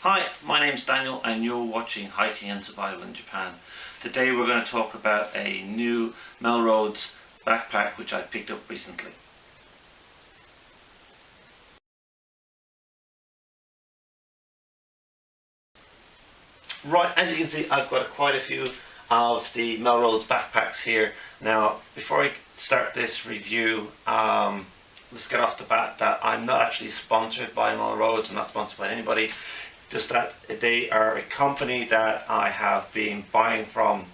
Hi, my name's Daniel and you're watching Hiking and Survival in Japan. Today we're going to talk about a new Maleroads backpack which I picked up recently. Right, as you can see, I've got quite a few of the Maleroads backpacks here. Now, before I start this review, let's get off the bat that I'm not actually sponsored by Maleroads. I'm not sponsored by anybody. Just that they are a company that I have been buying from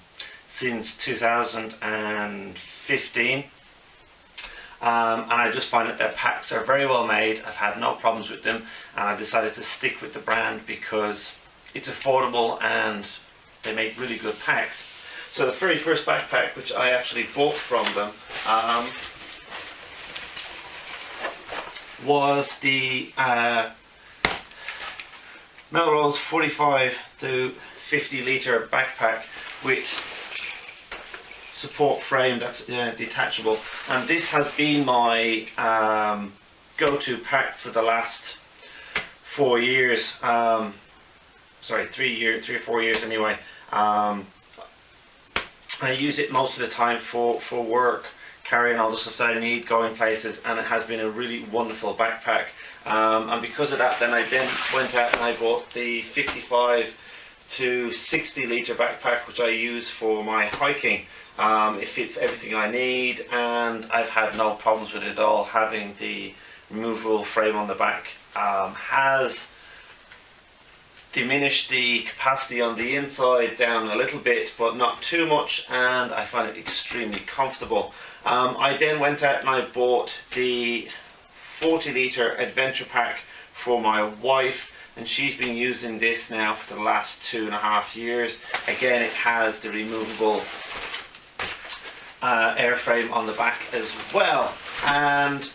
since 2015. And I just find that their packs are very well made. I've had no problems with them, and I've decided to stick with the brand because it's affordable and they make really good packs. So the very first backpack which I actually bought from them was the Maleroads 45 to 50 litre backpack with support frame that's detachable, and this has been my go-to pack for the last 4 years. Sorry, 3 or 4 years anyway. I use it most of the time for work, carrying all the stuff that I need, going places, and it has been a really wonderful backpack. And because of that, then I went out and I bought the 55 to 60 litre backpack which I use for my hiking. It fits everything I need and I've had no problems with it at all. Having the removable frame on the back has diminished the capacity on the inside down a little bit, but not too much, and I find it extremely comfortable. I then went out and I bought the 40 litre adventure pack for my wife, and she's been using this now for the last 2.5 years. Again, it has the removable airframe on the back as well, and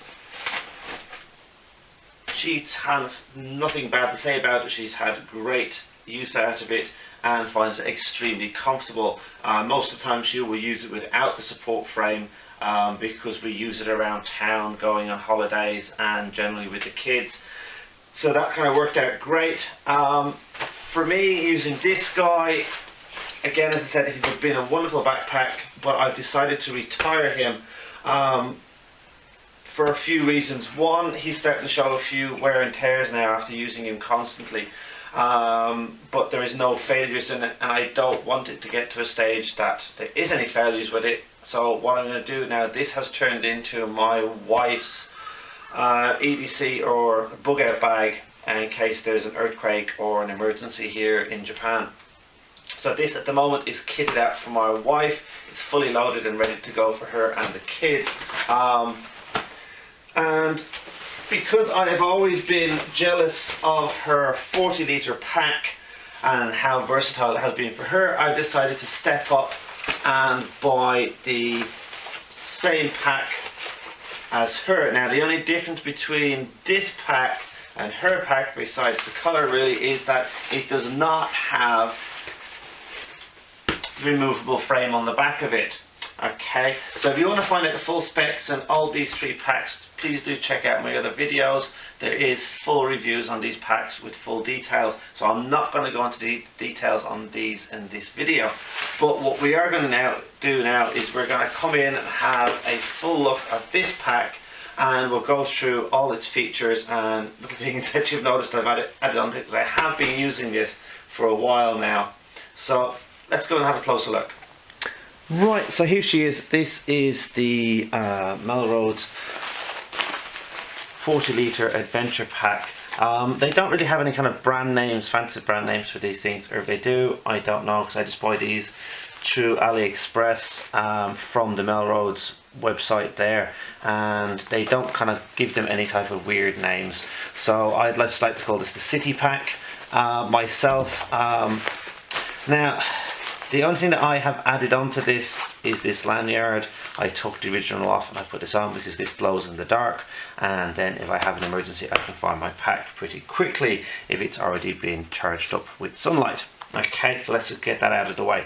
she has nothing bad to say about it. She's had great use out of it and finds it extremely comfortable. Most of the time she will use it without the support frame because we use it around town, going on holidays, and generally with the kids. So that kind of worked out great. For me, using this guy, again, as I said, he's been a wonderful backpack, but I've decided to retire him for a few reasons. One, he's starting to show a few wear and tears now after using him constantly, but there is no failures in it, and I don't want it to get to a stage that there is any failures with it. So what I'm going to do now, this has turned into my wife's EDC or bug out bag in case there's an earthquake or an emergency here in Japan. So this at the moment is kitted out for my wife. It's fully loaded and ready to go for her and the kids. And because I have always been jealous of her 40 litre pack and how versatile it has been for her, I've decided to step up and buy the same pack as her. Now, the only difference between this pack and her pack, besides the colour really, is that it does not have the removable frame on the back of it. Okay, so if you want to find out the full specs and all these 3 packs, please do check out my other videos. There is full reviews on these packs with full details, so I'm not going to go into the details on these in this video. But what we are going to do now is we're going to come in and have a full look at this pack, and we'll go through all its features and little things that you've noticed I've added onto it, because I have been using this for a while now. So let's go and have a closer look. Right, so here she is. This is the Maleroads 40 litre adventure pack. They don't really have any kind of brand names, fancy brand names for these things, or if they do, I don't know, because I just buy these through AliExpress from the Maleroads website there, and they don't kind of give them any type of weird names. So I'd just like to call this the City Pack myself. Now, the only thing that I have added onto this is this lanyard. I took the original off and I put this on because this glows in the dark, and then if I have an emergency I can find my pack pretty quickly if it's already been charged up with sunlight. Okay, so let's just get that out of the way.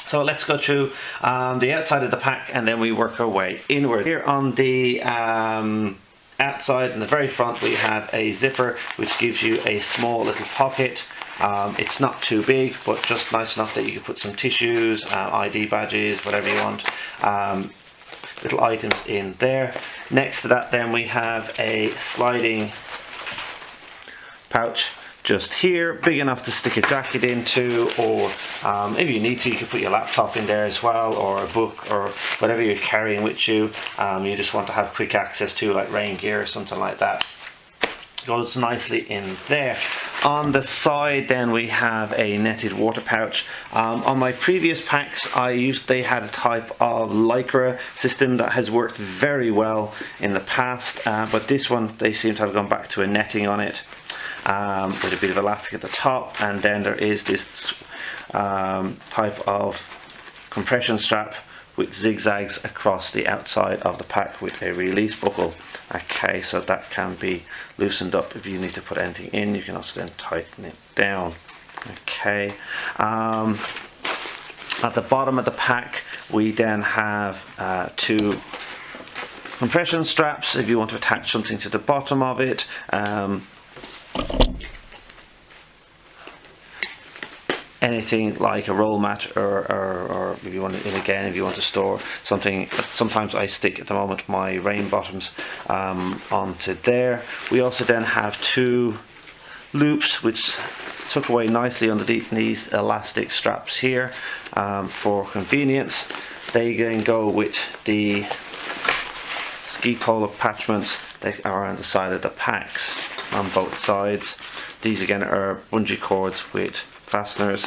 So let's go through the outside of the pack and then we work our way inward. Here on the outside, in the very front, we have a zipper which gives you a small little pocket. It's not too big, but just nice enough that you can put some tissues, ID badges, whatever you want, little items in there. Next to that then we have a sliding pouch just here, big enough to stick a jacket into, or if you need to, you can put your laptop in there as well, or a book, or whatever you're carrying with you. You just want to have quick access to, like rain gear or something like that. Goes nicely in there. On the side then we have a netted water pouch. On my previous packs they had a type of lycra system that has worked very well in the past, but this one they seem to have gone back to a netting on it, with a bit of elastic at the top, and then there is this type of compression strap with zigzags across the outside of the pack with a release buckle. Okay, so that can be loosened up if you need to put anything in. You can also then tighten it down. Okay, at the bottom of the pack we then have 2 compression straps if you want to attach something to the bottom of it. Anything like a roll mat, or if you want to, if you want to store something. Sometimes I stick at the moment my rain bottoms onto there. We also then have 2 loops which tuck away nicely underneath these elastic straps here, for convenience. They then go with the ski pole attachments that are on the side of the packs on both sides. These again are bungee cords with fasteners.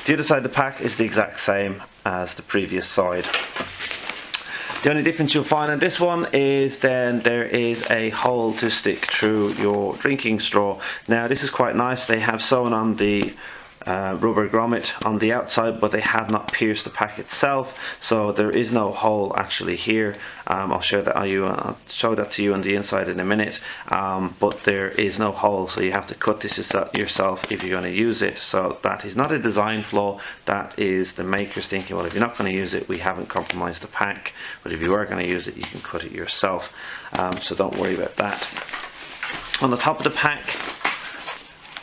The other side of the pack is the exact same as the previous side. The only difference you'll find on this one is then there is a hole to stick through your drinking straw. Now this is quite nice. They have sewn on the rubber grommet on the outside, but they have not pierced the pack itself, so there is no hole actually here. I'll show that to you on the inside in a minute, but there is no hole, so you have to cut this yourself if you're going to use it. So that is not a design flaw, that is the makers thinking, well, if you're not going to use it, we haven't compromised the pack, but if you are going to use it, you can cut it yourself, so don't worry about that. On the top of the pack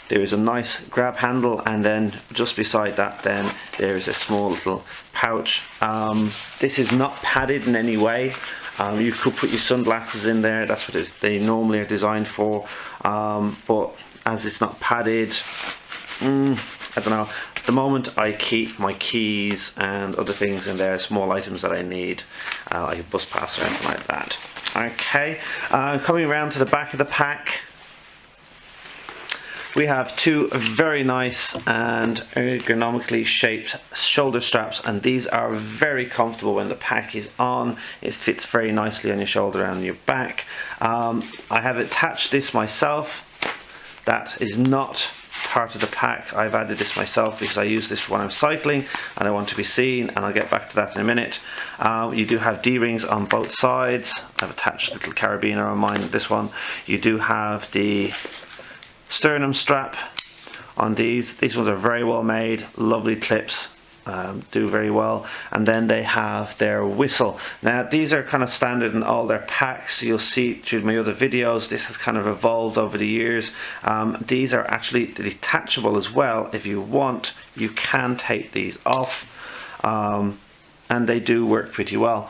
there is a nice grab handle, and then just beside that then there is a small little pouch. This is not padded in any way. You could put your sunglasses in there, that's what they normally are designed for, but as it's not padded, I don't know. At the moment I keep my keys and other things in there, small items that I need, like a bus pass or anything like that. Okay, coming around to the back of the pack, we have 2 very nice and ergonomically shaped shoulder straps, and these are very comfortable when the pack is on. It fits very nicely on your shoulder and your back. I have attached this myself. That is not part of the pack. I've added this myself because I use this when I'm cycling and I want to be seen, and I'll get back to that in a minute. You do have D-rings on both sides. I've attached a little carabiner on mine, this one. You do have the sternum strap on these. These ones are very well made, lovely clips, do very well, and then they have their whistle. Now these are kind of standard in all their packs. You'll see through my other videos this has kind of evolved over the years. These are actually detachable as well. If you want, you can take these off, and they do work pretty well.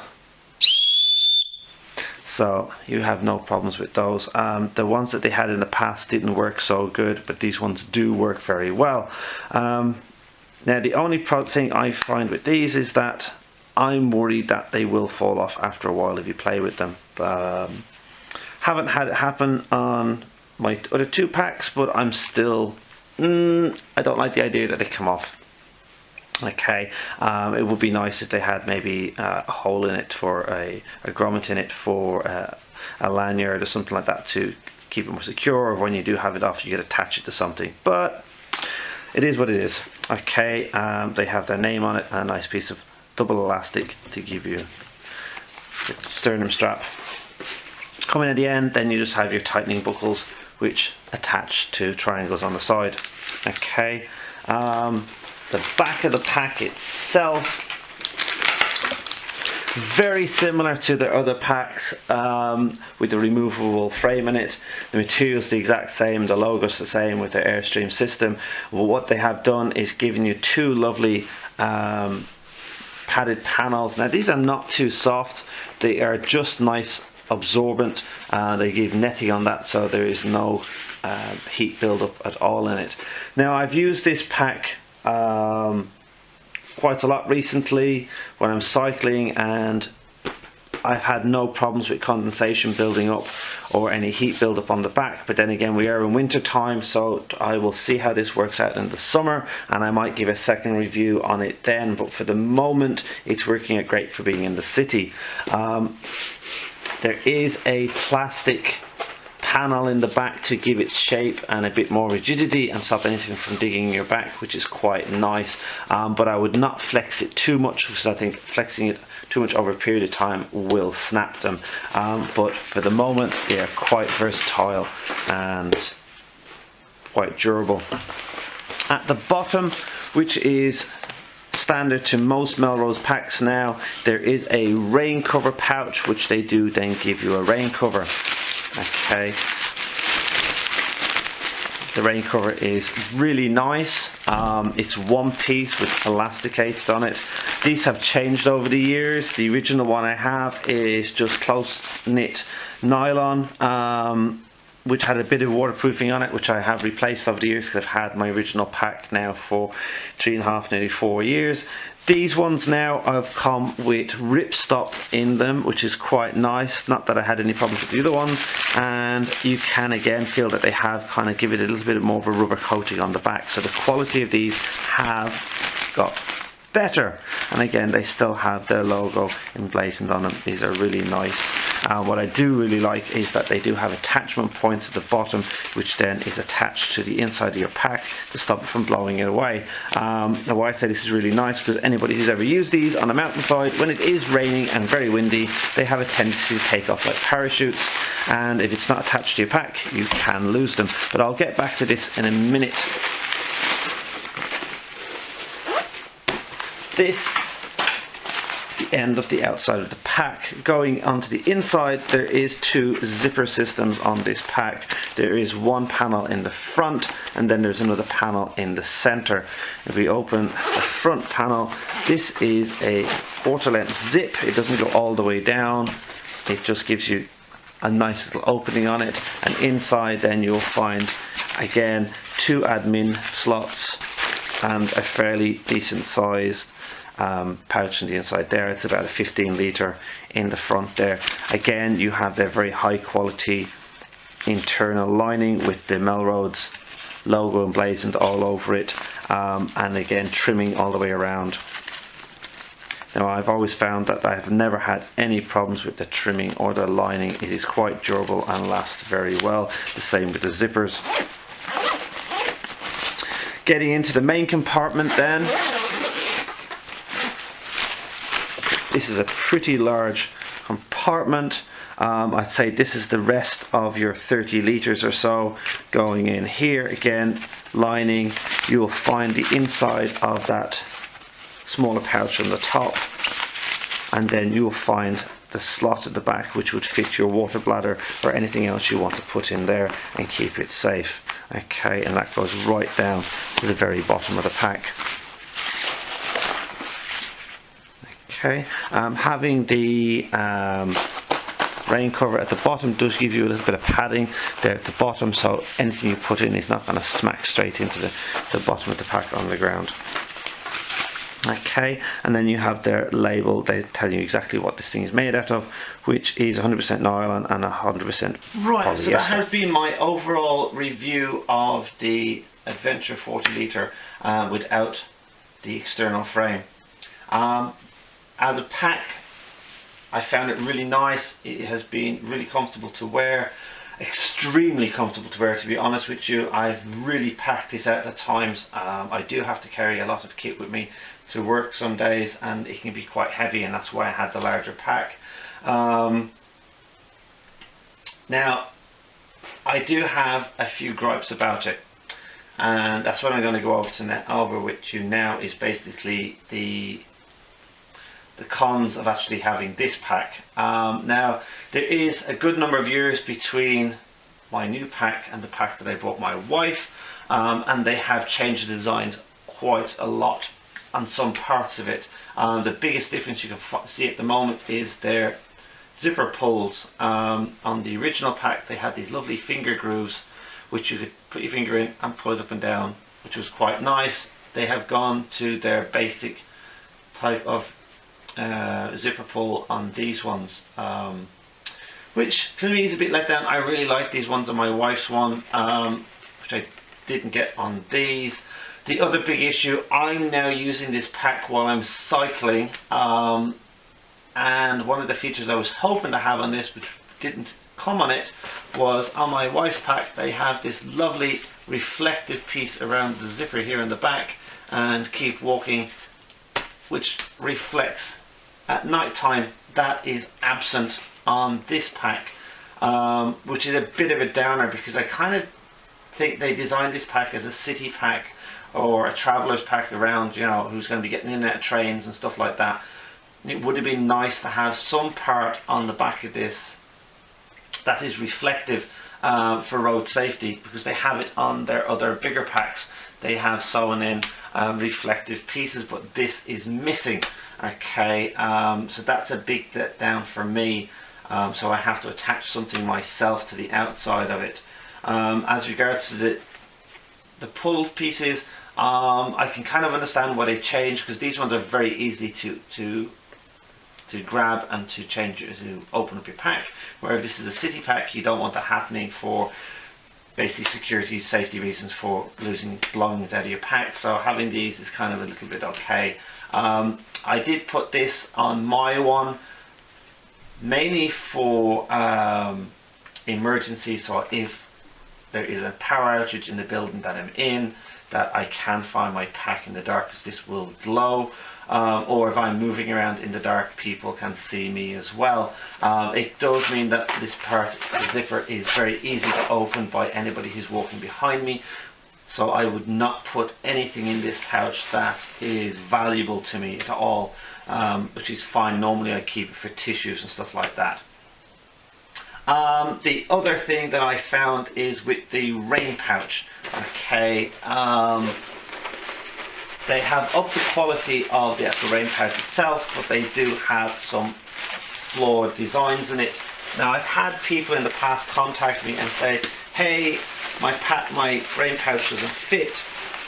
So you have no problems with those. The ones that they had in the past didn't work so good, but these ones do work very well. Now the only thing I find with these is that I'm worried that they will fall off after a while if you play with them. Haven't had it happen on my other 2 packs, but I'm still, I don't like the idea that they come off. Okay, it would be nice if they had maybe a hole in it for a grommet in it for a lanyard or something like that to keep it more secure, or when you do have it off you can attach it to something, but it is what it is. Okay, they have their name on it and a nice piece of double elastic to give you the sternum strap. Coming at the end, then you just have your tightening buckles which attach to triangles on the side. Okay, the back of the pack itself Very similar to the other packs, with the removable frame in it. The material's the exact same, the logo's the same with the Airstream system. Well, what they have done is given you two lovely padded panels. Now these are not too soft, they are just nice absorbent. They give netting on that, so there is no heat buildup at all in it. Now I've used this pack quite a lot recently when I'm cycling, and I've had no problems with condensation building up or any heat buildup on the back. But then again, we are in winter time, so I will see how this works out in the summer, and I might give a second review on it then. But for the moment, it's working out great for being in the city. There is a plastic panel in the back to give it shape and a bit more rigidity and stop anything from digging in your back, which is quite nice. But I would not flex it too much, because I think flexing it too much over a period of time will snap them. But for the moment, they are quite versatile and quite durable. At the bottom, which is standard to most Maleroads packs now, there is a rain cover pouch, which they do then give you a rain cover. Okay, the rain cover is really nice. It's one piece with elasticated on it. These have changed over the years. The original one I have is just close knit nylon, which had a bit of waterproofing on it, which I have replaced over the years because I've had my original pack now for 3.5, nearly 4 years. These ones now have come with ripstop in them, which is quite nice. Not that I had any problems with the other ones. And you can again feel that they have kind of give it a little bit more of a rubber coating on the back. So the quality of these have got better. And again, they still have their logo emblazoned on them. These are really nice. What I do really like is that they do have attachment points at the bottom, which then is attached to the inside of your pack to stop it from blowing it away. Now why I say this is really nice, because anybody who's ever used these on a mountainside, when it is raining and very windy, they have a tendency to take off like parachutes, and if it's not attached to your pack, you can lose them. But I'll get back to this in a minute. This the end of the outside of the pack. Going onto the inside, there is two zipper systems on this pack. There is one panel in the front, and then there's another panel in the center. If we open the front panel, this is a quarter length zip. It doesn't go all the way down, it just gives you a nice little opening on it, and inside then you'll find again two admin slots and a fairly decent sized pouch on the inside there. It's about a 15 litre in the front there. Again, you have their very high quality internal lining with the Maleroads logo emblazoned all over it, and again trimming all the way around. Now I've always found that I have never had any problems with the trimming or the lining. It is quite durable and lasts very well. The same with the zippers. Getting into the main compartment then, this is a pretty large compartment. I'd say this is the rest of your 30 litres or so going in here. Again, lining, you will find the inside of that smaller pouch on the top, and then you'll find the slot at the back which would fit your water bladder or anything else you want to put in there and keep it safe. Okay, and that goes right down to the very bottom of the pack. Okay, having the rain cover at the bottom does give you a little bit of padding there at the bottom, so anything you put in is not going to smack straight into the bottom of the pack on the ground. Okay, and then you have their label. They tell you exactly what this thing is made out of, which is 100% nylon and 100% right, polyester. So that has been my overall review of the Adventure 40 litre without the external frame. As a pack, I found it really nice. It has been really comfortable to wear, extremely comfortable to wear, to be honest with you. I've really packed this out at times. I do have to carry a lot of kit with me to work some days, and it can be quite heavy, and that's why I had the larger pack. Now, I do have a few gripes about it, and that's what I'm going to go over with you now, is basically the the cons of actually having this pack. Now there is a good number of years between my new pack and the pack that I bought my wife, and they have changed the designs quite a lot on some parts of it. The biggest difference you can see at the moment is their zipper pulls. On the original pack they had these lovely finger grooves which you could put your finger in and pull it up and down, which was quite nice. They have gone to their basic type of zipper pull on these ones, which for me is a bit let down. I really like these ones on my wife's one, which I didn't get on these. The other big issue, I'm now using this pack while I'm cycling, and one of the features I was hoping to have on this, which didn't come on it, was on my wife's pack they have this lovely reflective piece around the zipper here in the back, and keep walking, which reflects at night time. That is absent on this pack, which is a bit of a downer, because I kind of think they designed this pack as a city pack or a traveller's pack around, you know, who's going to be getting in and out of trains and stuff like that. It would have been nice to have some part on the back of this that is reflective for road safety, because they have it on their other bigger packs. They have sewn in reflective pieces, but this is missing. Okay, so that's a big letdown for me. So I have to attach something myself to the outside of it. As regards to the pull pieces, I can kind of understand why they changed, because these ones are very easy to grab and to change, to open up your pack. Where if this is a city pack, you don't want that happening for basic security, safety reasons, for losing belongings out of your pack. So having these is kind of a little bit okay. I did put this on my one mainly for emergency, so if there is a power outage in the building that I'm in, that I can find my pack in the dark, because this will glow. Or if I'm moving around in the dark, people can see me as well. It does mean that this part, the zipper, is very easy to open by anybody who's walking behind me. So I would not put anything in this pouch that is valuable to me at all, which is fine. Normally I keep it for tissues and stuff like that. The other thing that I found is with the rain pouch. Okay, they have up the quality of the actual rain pouch itself, but they do have some flawed designs in it. Now I've had people in the past contact me and say, hey, my rain pouch doesn't fit.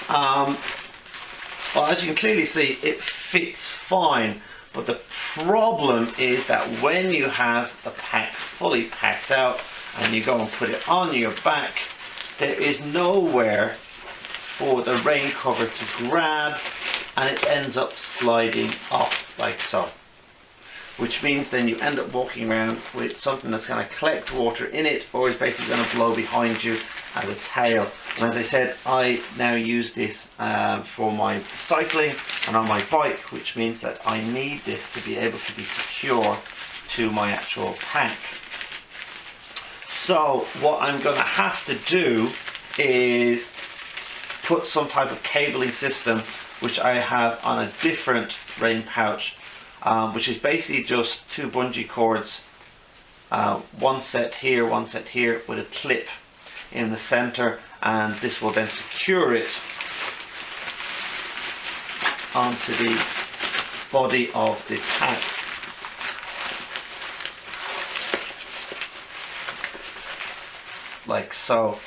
Well, as you can clearly see, it fits fine, but the problem is that when you have the pack fully packed out and you go and put it on your back, there is nowhere for the rain cover to grab, and it ends up sliding off like so, which means then you end up walking around with something that's going to collect water in it, or is basically going to blow behind you as a tail. And as I said, I now use this for my cycling and on my bike, which means that I need this to be able to be secure to my actual pack. So what I'm going to have to do is put some type of cabling system, which I have on a different rain pouch, which is basically just two bungee cords, one set here, with a clip in the center, and this will then secure it onto the body of the pack. Like so.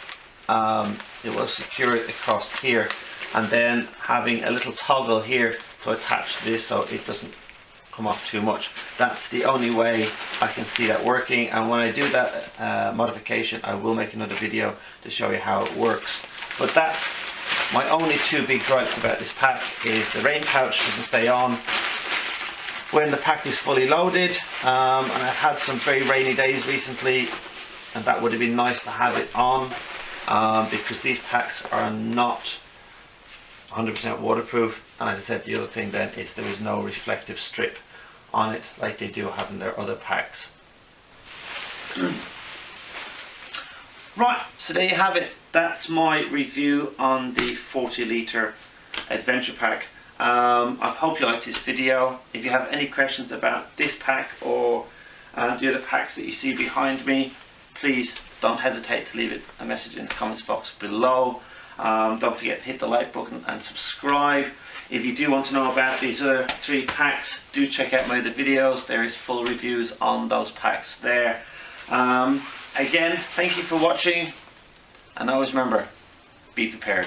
It will secure it across here, and then having a little toggle here to attach to this so it doesn't come off too much. That's the only way I can see that working, and when I do that modification, I will make another video to show you how it works. But that's my only two big gripes about this pack, is the rain pouch doesn't stay on when the pack is fully loaded, and I've had some very rainy days recently, and that would have been nice to have it on. Because these packs are not 100% waterproof, and as I said, the other thing then is there is no reflective strip on it like they do have in their other packs. Right, so there you have it. That's my review on the 40 litre adventure pack. I hope you liked this video. If you have any questions about this pack or the other packs that you see behind me, please don't hesitate to leave a message in the comments box below. Don't forget to hit the like button and subscribe. If you do want to know about these other 3 packs, do check out my other videos. There is full reviews on those packs there. Again, thank you for watching, and always remember, be prepared.